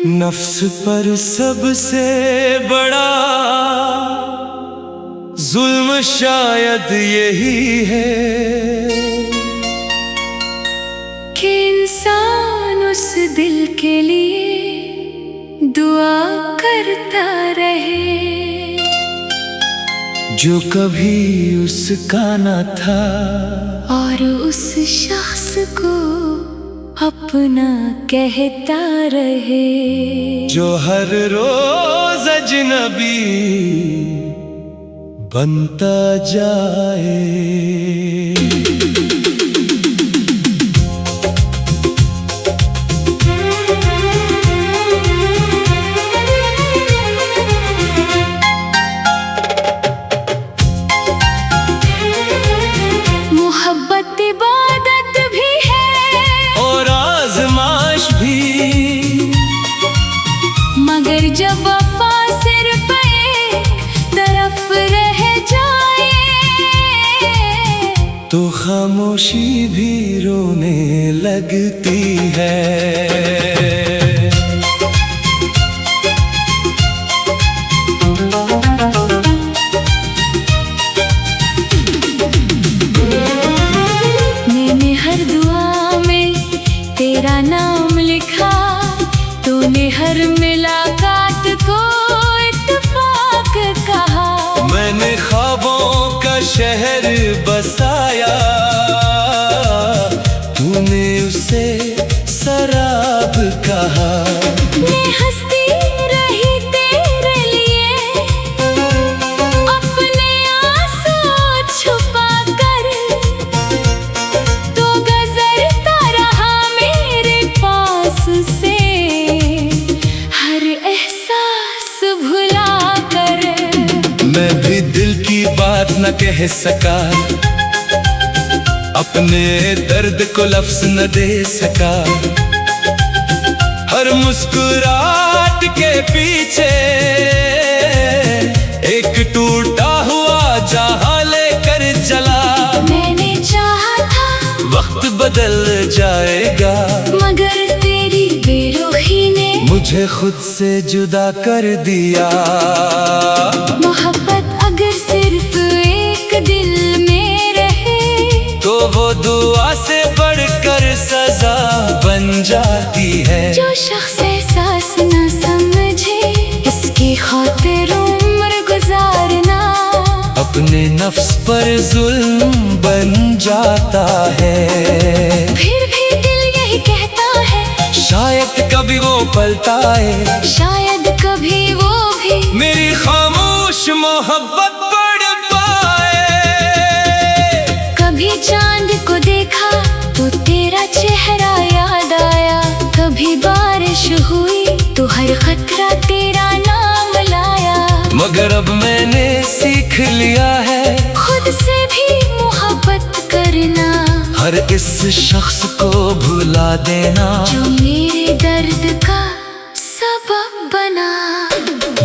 नफ्स पर सबसे बड़ा जुल्म शायद यही है कि इंसान उस दिल के लिए दुआ करता रहे जो कभी उसका न था, और उस शख्स को अपना कहता रहे जो हर रोज अजनबी बनता जाए। मोहब्बत इबादत भी है और आज़माइश भी, मगर जब वफा सिर्फ एक तरफ रह जाए तो खामोशी भी रोने लगती है। मैंने हर दुआ में तेरा नाम लिखा, तूने हर मुलाकात को इत्तेफाक कहा। मैंने ख्वाबों का शहर बसाया, तूने उसे सराब कहा। मैं हंसती रही तेरे लिए अपने आंसू छुपा कर, तो गुजरता रहा मेरे पास से हर एहसास भुला कर। मैं भी दिल की बात न कह सका, अपने दर्द को लफ्ज न दे सका। हर मुस्कुराहट के पीछे एक टूटा हुआ जहां लेकर चला। मैंने चाहा था वक्त बदल जाएगा, मगर तेरी बेरुखी ने मुझे खुद से जुदा कर दिया। मोहब्बत अगर सिर्फ एक दिल में रहे तो वो दुआ से बढ़कर सजा बन जाती है। जो शख्स एहसास न समझे इसकी खातिर उम्र गुजारना अपने नफ्स पर जुल्म बन जाता है। फिर भी दिल यही कहता है शायद कभी वो पलटा है, शायद कभी वो भी मेरी खामोश मोहब्बत पढ़ पाए। कभी चांद को देखा तो तेरा चेहरा याद आया, कभी बारिश हुई तो हर खतरा तेरा नाम लाया। मगर अब मैंने सीख लिया है खुद से भी मोहब्बत करना, हर इस शख्स को भुला देना जो मेरे दर्द का सबब बना।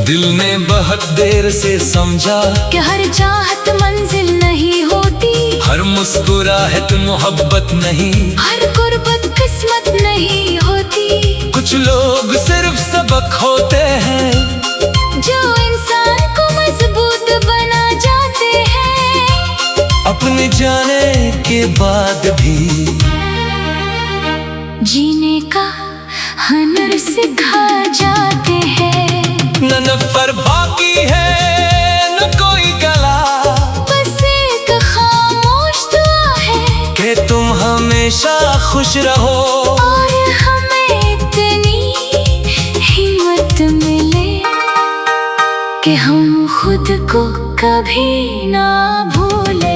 दिल ने बहुत देर से समझा कि हर चाहत मंजिल नहीं होती, हर मुस्कुराहट मोहब्बत नहीं, हर गुर्बत किस्मत नहीं होती। कुछ लोग सिर्फ सबक होते हैं जो इंसान को मजबूत बना जाते हैं, अपने जाने के बाद भी जीने का हुनर सिखा जाते हैं। न नफर बाकी है न कोई गला, बस एक खामोश दुआ है कि तुम हमेशा खुश रहो और हमें इतनी हिम्मत मिले कि हम खुद को कभी ना भूले।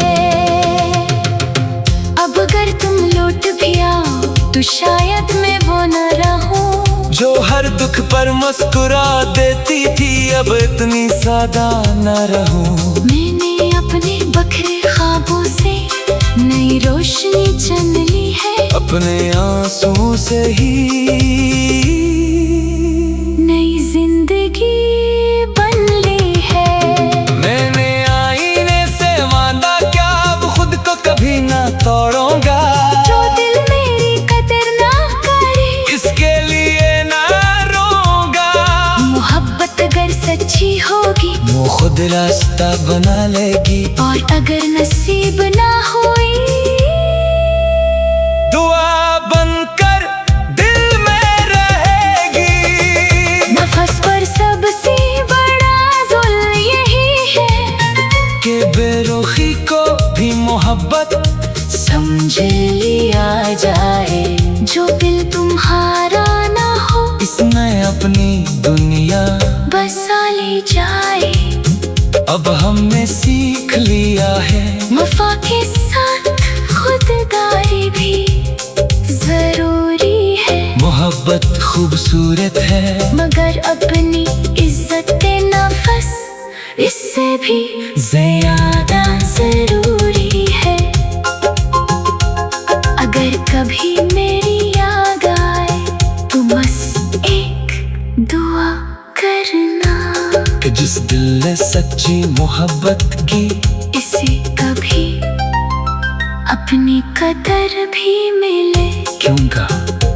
अब अगर तुम लौट भी आओ तो शायद मैं वो न रहूं जो हर दुख पर मुस्कुरा देती थी, अब इतनी सादा न रहूं। मैंने अपने बखरे ख्वाबों से नई रोशनी चुन ली है, अपने आंसू से ही नई जिंदगी बन ली है। मैंने आईने से वादा क्या अब खुद को कभी ना तोड़ूंगा। जो दिल मेरी कदर ना करे इसके लिए ना रो खुद रास्ता बना लेगी। और अगर नसीब ना हुई, दुआ बनकर दिल में रहेगी। नफस पर सबसे बड़ा जुल्म यही है कि बेरुखी को भी मोहब्बत समझ लिया जाए। जो दिल तुम्हारा ना हो, इसमें अपनी दुनिया बसा ली जाए। अब हमने सीख लिया है, वफा के साथ खुददारी भी जरूरी है। मोहब्बत खूबसूरत है मगर अपनी इज्जत नफस इससे भी ज्यादा जरूरी है। अगर कभी मेरी याद आए तो बस एक दुआ करना कि जिस दिल ने सच्ची मोहब्बत की, इसे कभी अपनी कदर भी मिले। क्यों का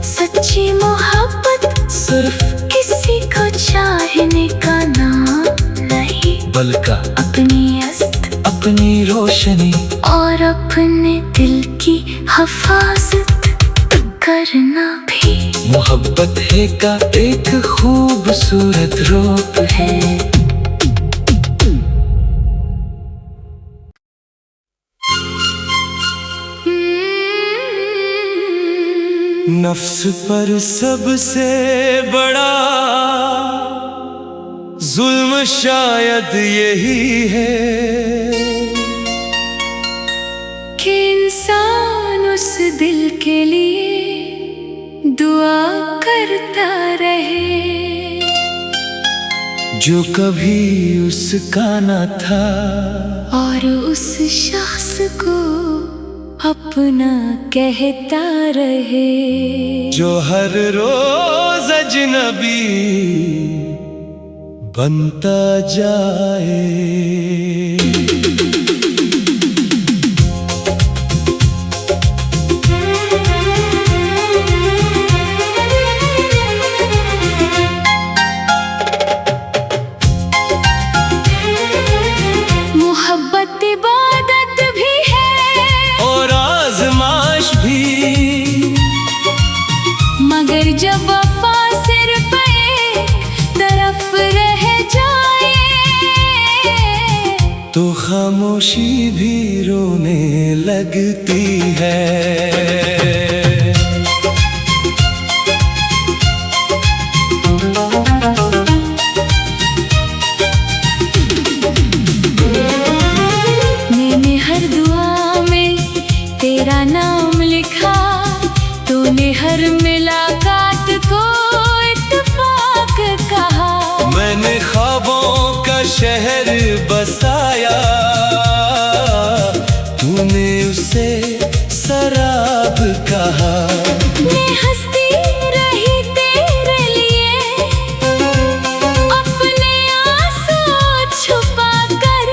सच्ची मोहब्बत सिर्फ किसी को चाहने का नाम नहीं, बल्कि अपनी अस्त, अपनी रोशनी और अपने दिल की हिफाजत करना भी मोहब्बत है का एक खूबसूरत रूप है। नफ्स पर सबसे बड़ा जुल्म शायद यही है कि इंसान उस दिल के लिए दुआ करता रहे जो कभी उसका न था, और उस शख्स को अपना कहता रहे। जो हर रोज अजनबी बनता जाए। मोहब्बत इबादत भी है और आज़माइश भी, मगर जब वफा सिर्फ एक तरफ रह जाए तो खामोशी भी रोने लगती है। मैंने हर दुआ में तेरा नाम लिखा, तूने हर मुलाकात को इत्तेफाक कहा। मैंने ख्वाबों का शहर बसाया, तूने उसे सराब कहा। मैं हंसती रही तेरे लिए, अपने आंसू छुपा कर,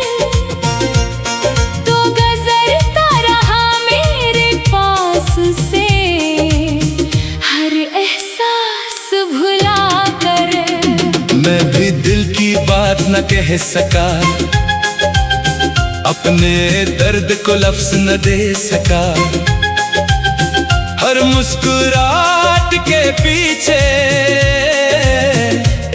तो गुजरता रहा मेरे पास से हर एहसास भुला कर। मैं भी दिल की बात न कह सका, अपने दर्द को लफ्ज न दे सका। हर मुस्कुराहट के पीछे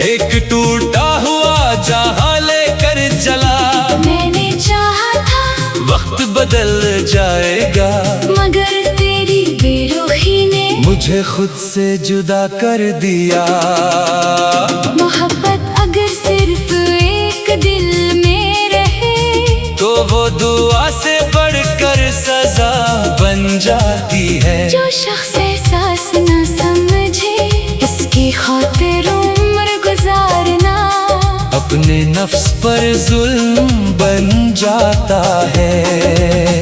एक टूटा हुआ जहां लेकर चला। मैंने चाहा था वक्त बदल जाएगा, मगर तेरी बेरुखी ने मुझे खुद से जुदा कर दिया। मोहब्बत अगर सिर्फ एक दिल में रहे तो वो दुआ से बढ़कर सजा बन जाती है। जो शख्स एहसास न समझे, इसकी खातिर उम्र गुजारना अपने नफ्स पर जुल्म बन जाता है।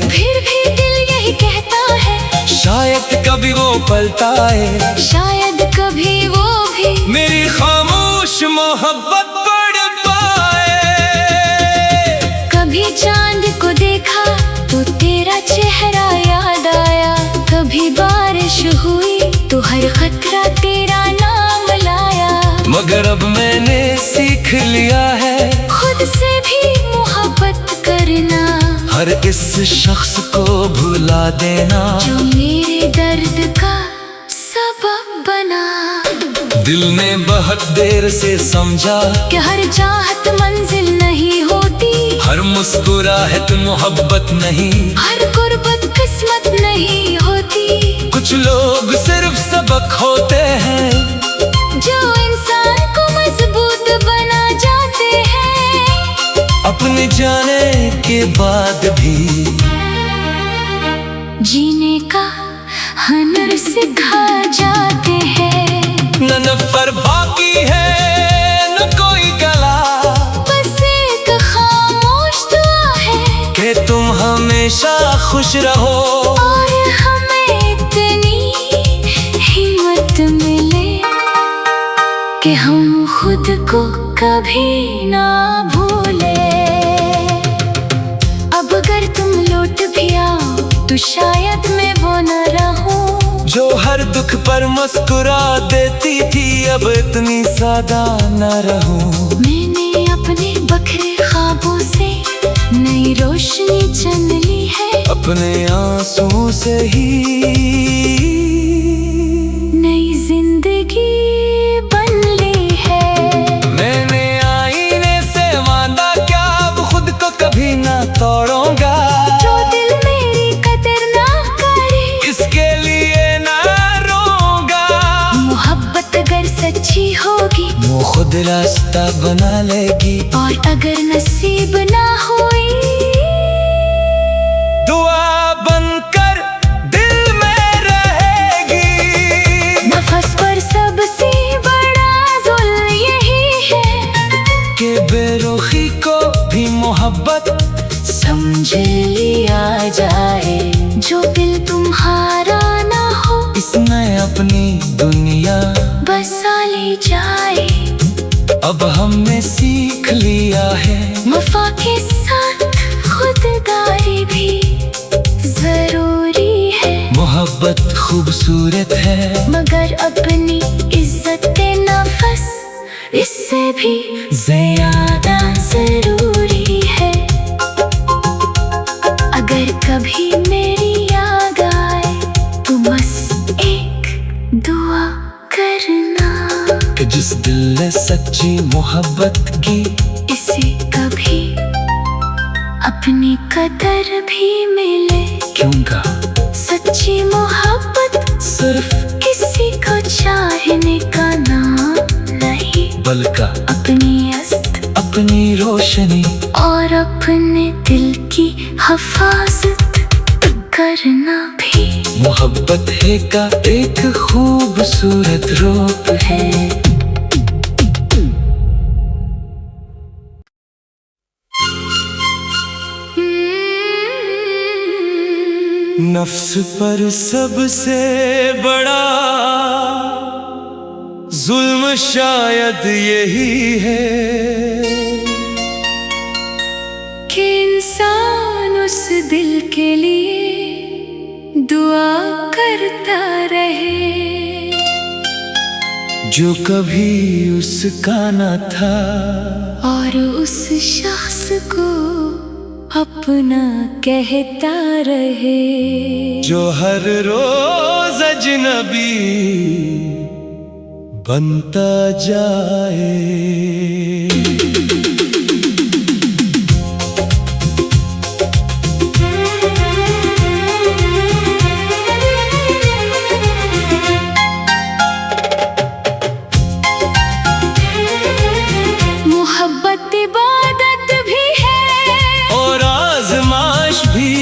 फिर भी दिल यही कहता है, शायद कभी वो पलता है, शायद कभी वो भी मेरी खामोश मोहब्बत पढ़ पाए। कभी चांद को देखा तो तेरा चेहरा याद आया, कभी बारिश हुई तो हर खतरा तेरा नाम लाया। मगर अब मैंने सीख लिया है, खुद से भी हर इस शख्स को भुला देना जो मेरे दर्द का सबब बना। दिल ने बहुत देर से समझा कि हर चाहत मंजिल नहीं होती, हर मुस्कुराहट मोहब्बत नहीं, हर गुर्बत किस्मत नहीं होती। कुछ लोग सिर्फ सबक होते हैं जो इंसान को मजबूत बना जाते हैं, अपने जाने के बाद भी जीने का हुनर सिखा जाते हैं। न नफर बाकी है न कोई गला, बस एक खामोश दुआ है कि तुम हमेशा खुश रहो और हमें इतनी हिम्मत मिले कि हम खुद को कभी ना भूले। अब अगर तुम लौट भी आओ तो शायद मैं वो न रहूं जो हर दुख पर मुस्कुरा देती थी, अब इतनी सादा न रहूं। मैंने अपने बखरे ख्वाबों से नई रोशनी चुन ली है, अपने आंसू से ही नई जिंदगी बन ली है। मैंने आईने से वादा क्या अब खुद को कभी ना तोड़ूंगा। जो दिल मेरी कदर ना करे इसके लिए ना रोऊंगा। मोहब्बत अगर सच्ची होगी वो खुद रास्ता बना लेगी, और अगर नसीब ना हुई दुआ बनकर दिल में रहेगी। नफस पर सबसे बड़ा जुल्म यही है कि बेरुखी को भी मोहब्बत समझ लिया जाए। जो दिल तुम्हारा ना हो इसमें अपनी दुनिया बसा ली जाए। अब हमने सीख लिया है वफा के साथ खुददारी भी जरूरी है। मोहब्बत खूबसूरत है मगर अपनी इज्जत नफस इससे भी ज्यादा जरूरी है। अगर कभी मेरी याद आए तो बस एक दुआ करना कि जिस दिल ने सच्ची मोहब्बत की इसे कभी अपनी कदर भी मिले। क्योंकि सच्ची मोहब्बत सिर्फ किसी को चाहने का नाम नहीं, बल्कि अपनी अस्त अपनी रोशनी और अपने दिल की हिफाजत करना भी मोहब्बत है का एक खूबसूरत रूप है। नफ्स पर सबसे बड़ा जुल्म शायद यही है कि इंसान उस दिल के लिए दुआ करता रहे जो कभी उसका न था, और उस शख्स को अपना कहता रहे जो हर रोज अजनबी बनता जाए। मोहब्बत इबादत भी है और आज़माइश भी,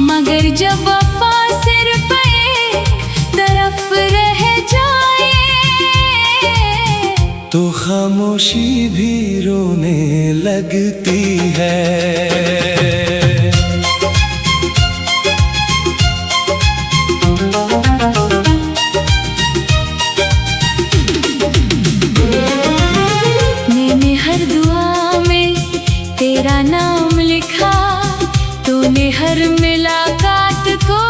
मगर जब वफा सिर्फ एक तरफ रह जाए तो खामोशी भी रोने लगती है। मैंने हर दुआ में तेरा नाम लिखा, तूने हर मुलाकात को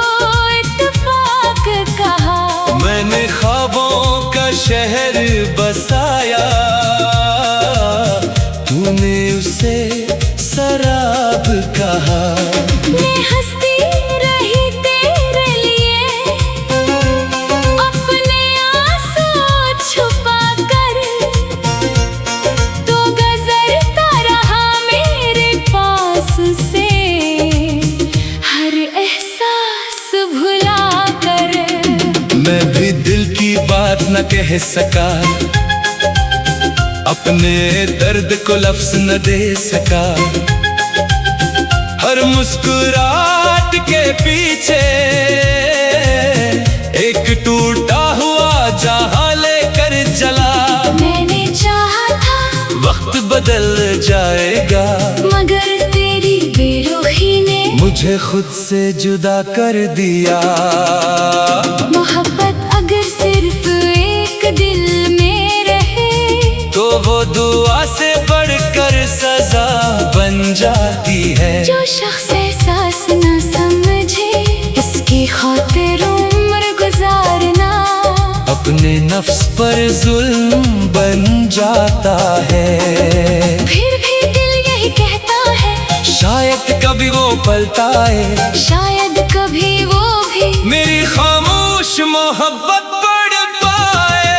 इत्तेफाक कहा। मैंने ख्वाबों का शहर बसाया, तूने उसे सराहा। एहसास भुला कर मैं भी दिल की बात न कह सका, अपने दर्द को लफ्ज न दे सका। हर मुस्कुराहट के पीछे एक टूटा हुआ जहां लेकर चला। मैंने चाहा था वक्त बदल जाएगा, मगर तेरी बेरुखी ने मुझे खुद से जुदा कर दिया। मोहब्बत अगर सिर्फ एक दिल में रहे तो वो दुआ से बढ़कर सजा बन जाती है। जो शख्स एहसास न समझे इसकी खातिर उम्र गुजारना अपने नफ्स पर जुल्म बन जाता है। फिर भी दिल यही कहता है शायद कभी वो पलता है, शायद कभी वो भी मेरी खामोश मोहब्बत पढ़ पाए।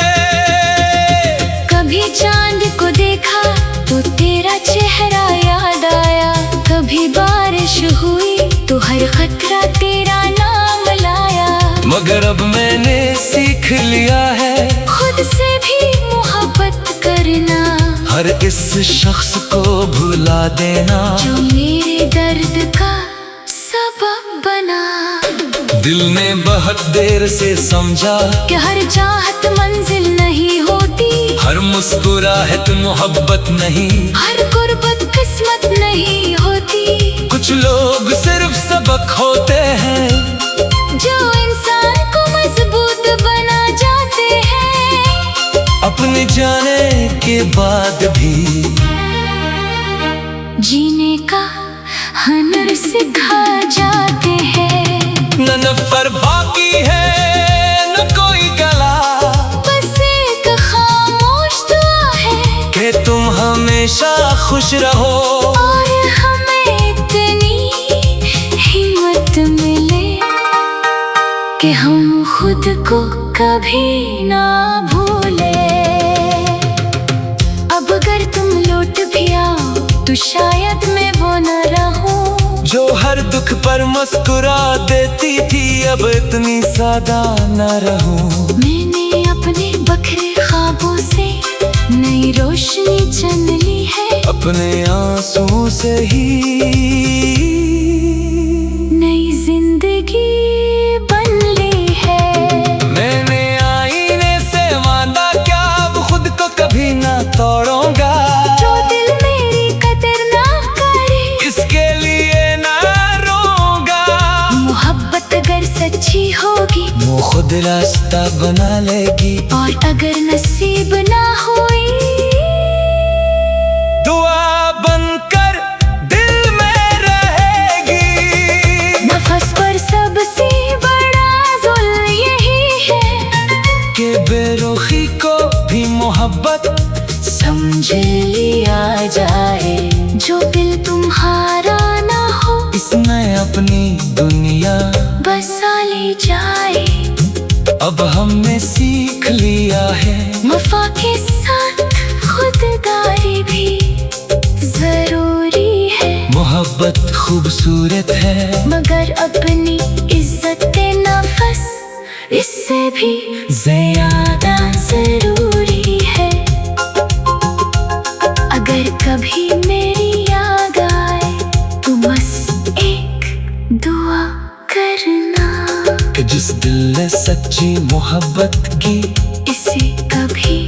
कभी चांद को देखा तो तेरा चेहरा याद आया, कभी बारिश हुई तो हर खतरा तेरा नाम लाया। मगर अब मैंने सीख लिया है खुद से भी मोहब्बत करना, हर इस शख्स को भुला देना जो मेरे दर्द का सबब बना। दिल ने बहुत देर से समझा कि हर चाहत मंजिल नहीं होती, हर मुस्कुराहट मोहब्बत नहीं, हर गुर्बत किस्मत नहीं होती। कुछ लोग सिर्फ सबक होते हैं जो इंसान को मजबूत बना जाते हैं, अपने जाने के बाद भी जीने का हुनर सिखा जाते हैं। न नफर बाकी है न कोई गला, बस एक खामोश दुआ है कि तुम हमेशा खुश रहो और हमें इतनी हिम्मत मिले कि हम खुद को कभी ना भूले। अब अगर तुम लौट भी आओ तो शायद मैं वो न रहूं जो हर दुख पर मुस्कुरा देती थी। अब इतनी सादा न रहूं। मैंने अपने बखरे ख्वाबों से नई रोशनी चुन ली है, अपने आंसू से ही नई जिंदगी बन ली है। मैंने आईने से वादा क्या अब खुद को कभी ना तोड़ूंगा। जो दिल मेरी कदर ना करे इसके लिए ना रोऊंगा। मोहब्बत अगर सच्ची होगी वो खुद रास्ता बना लेगी, और अगर नसीब ना हुई दुआ बनकर दिल में रहेगी। नफस पर सबसे बड़ा जुल्म यही है कि बेरुखी को भी मोहब्बत समझ लिया जाए। जो दिल तुम्हारा ना हो इसमें अपनी दुनिया बसा ली जाए। अब हमने सीख लिया है वफा के साथ खुददारी भी जरूरी है। मोहब्बत खूबसूरत है मगर अपनी इज्जत नफस इससे भी ज्यादा जरूरी है। अगर कभी मेरी याद आए तो बस एक दुआ करना कि जिस दिल ने सच्ची मोहब्बत की इसे कभी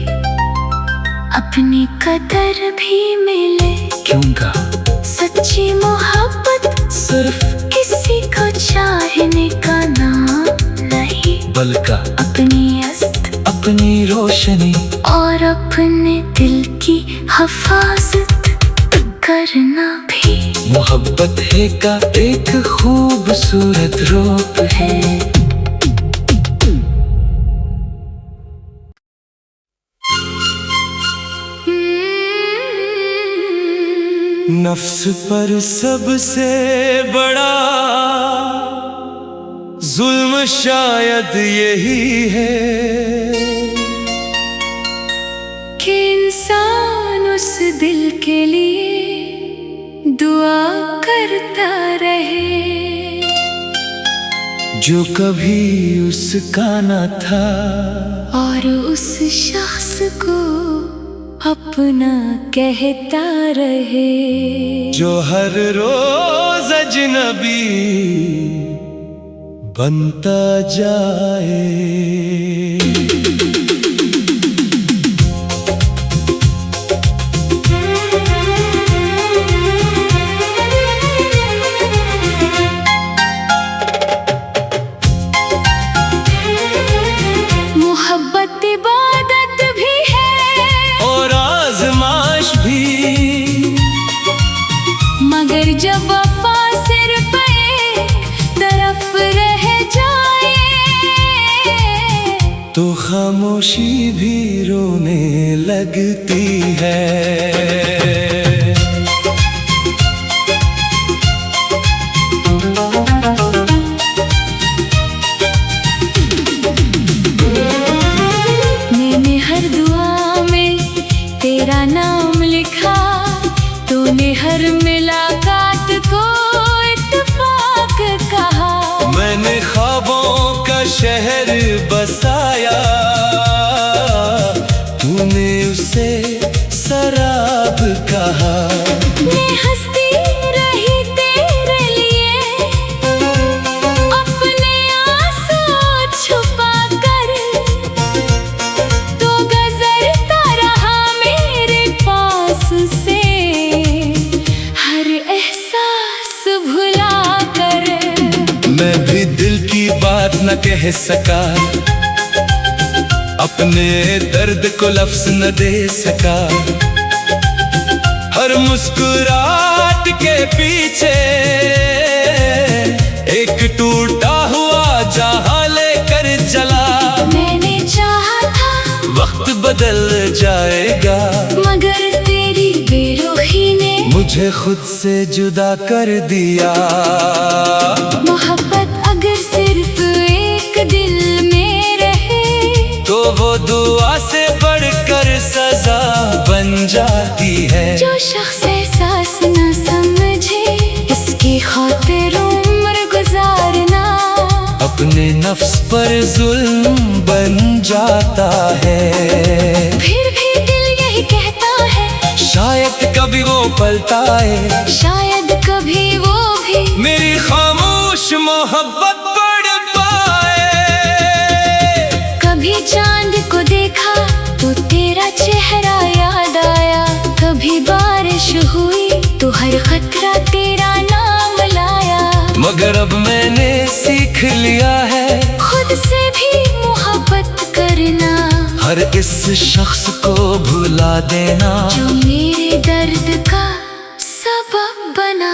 अपनी कदर भी मिले। क्योंकि सच्ची मोहब्बत सिर्फ किसी को चाहने का नाम नहीं, बल्कि अपनी अस्त अपनी रोशनी और अपने दिल की हिफाजत करना भी मोहब्बत है का एक खूबसूरत रूप है। नफ्स पर सबसे बड़ा जुल्म शायद यही है कि इंसान उस दिल के लिए दुआ करता रहे जो कभी उसका न था, और उस शख्स को अपना कहता रहे, जो हर रोज अजनबी बनता जाए। मोहब्बत इबादत भी है और आज़माइश भी, मगर जब वफा सिर्फ एक तरफ रह जाए, तो खामोशी भी रोने लगती है। मैंने हर दुआ में तेरा नाम लिखा, तूने हर मुलाकात को इत्तेफाक कहा। मैंने ख्वाबों का शहर बसाया, तूने उसे सराब कहा। मैं हंसती रही तेरे लिए, अपने आंसू छुपा कर, तो गुजरता रहा मेरे पास से, हर एहसास भुला कर। मैं भी दिल की बात न कह सका, अपने दर्द को लफ्ज न दे सका। हर मुस्कुराहट के पीछे एक टूटा हुआ जहां लेकर चला। मैंने चाहा था वक्त बदल जाएगा, मगर तेरी बेरुखी ने मुझे खुद से जुदा कर दिया। मोहब्बत अगर सिर्फ एक दिल में रहे, तो वो दुआ से बढ़कर सजा बन जाती है। जो शख्स एहसास न समझे, इसकी खातिर उम्र गुजारना अपने नफ्स पर जुल्म बन जाता है। फिर भी दिल यही कहता है, शायद कभी वो पलटा है, शायद कभी वो भी मेरी खामोश मोहब्बत पढ़ पाए। कभी चांद को देखा तो तेरा चेहरा याद आया, कभी बारिश हुई तो हर खतरा तेरा नाम लाया। मगर अब मैंने सीख लिया है खुद से भी मोहब्बत करना, हर इस शख्स को भुला देना, जो मेरे दर्द का सबब बना।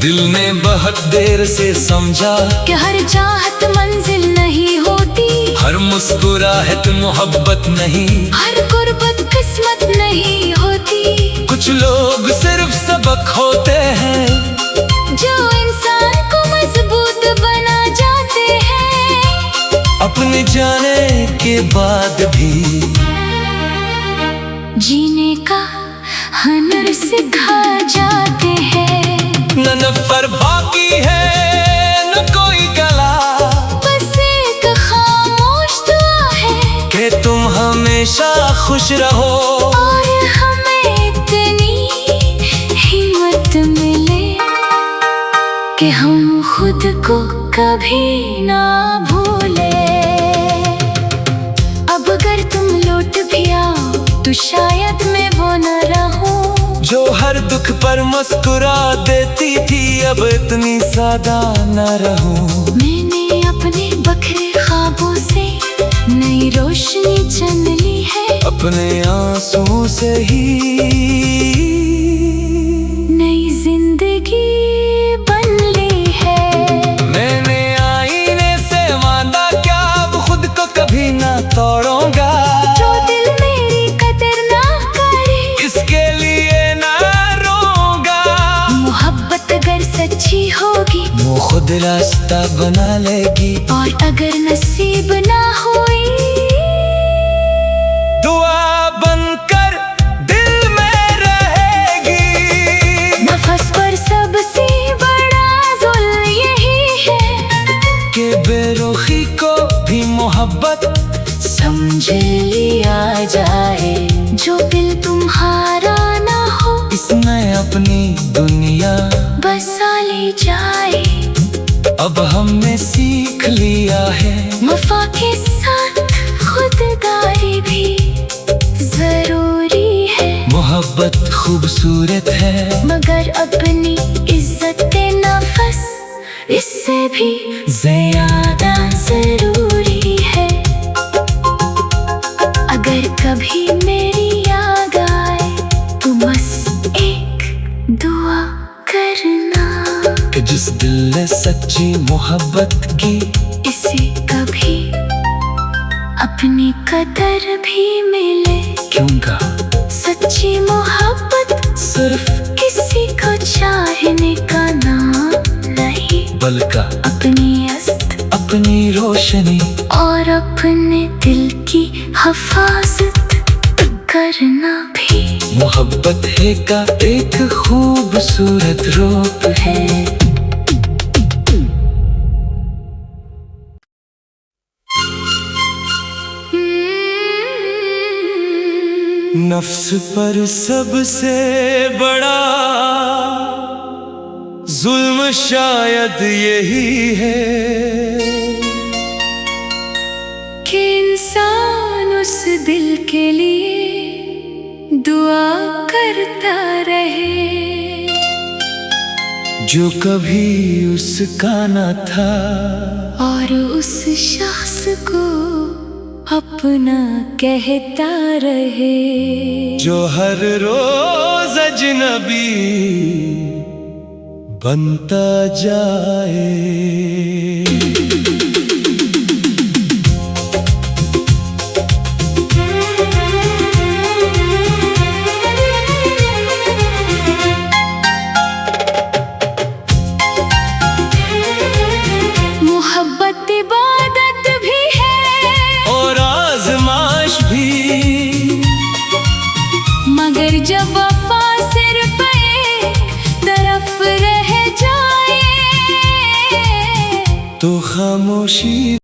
दिल ने बहुत देर से समझा कि हर चाहत मंजिल नहीं होती, हर मुस्कुराहट मोहब्बत नहीं, हर गुर्बत किस्मत नहीं होती। कुछ लोग सिर्फ सबक होते हैं, जो इंसान को मजबूत बना जाते हैं, अपने जाने के बाद भी जीने का हुनर सिखा जाते हैं। न नफर बाकी है न कोई गला, बस एक खामोश दुआ है कि तुम हमेशा खुश रहो, और हमें इतनी हिम्मत मिले कि हम खुद को कभी ना भूले। अब अगर तुम लौट भी आओ तो शायद मैं वो न रहूं, जो हर दुख पर मुस्कुरा देती थी, अब इतनी सादा न रहूं। मैंने अपने बखरे ख्वाबों से नई रोशनी चुन ली है, अपने आंसू से ही नई जिंदगी बन ली है। मैंने आईने से वादा क्या, अब खुद को कभी ना तोड़ूंगा। जो दिल मेरी कदर ना करे, इसके लिए ना रोऊंगा। मोहब्बत अगर सच्ची होगी, वो खुद रास्ता बना लेगी, और अगर नसीब ना हुई, दुआ बनकर दिल में रहेगी। नफस पर सबसे बड़ा जुल्म यही है कि बेरुखी को भी मोहब्बत समझ लिया जाए। जो दिल तुम्हारा ना हो इसमें अपनी दुनिया बसा ली जाए। अब हमने सीख लिया है वफा के साथ खुददारी भी जरूरी है। मोहब्बत खूबसूरत है मगर अपनी इज्जत नफ्स इससे भी ज्यादा जरूरी है। अगर कभी मेरी याद आए तो बस एक दुआ करना कि जिस दिल ने सच्ची मोहब्बत की इसे कभी अपनी कदर भी मिले। क्यों का सच्ची मोहब्बत सिर्फ किसी को चाहने का नाम नहीं, बल्कि अपनी अस्त अपनी रोशनी और अपने दिल की हिफाजत करना भी मोहब्बत है का एक खूबसूरत रूप है। नफ्स पर सबसे बड़ा जुल्म शायद यही है कि इंसान उस दिल के लिए दुआ करता रहे जो कभी उसका न था और उस शख्स को अपना कहता रहे। जो हर रोज अजनबी बनता जाए। मोहब्बत इबादत भी है और आज़माइश भी, मगर जब वफा सिर्फ एक तरफ रह जाए तो खामोशी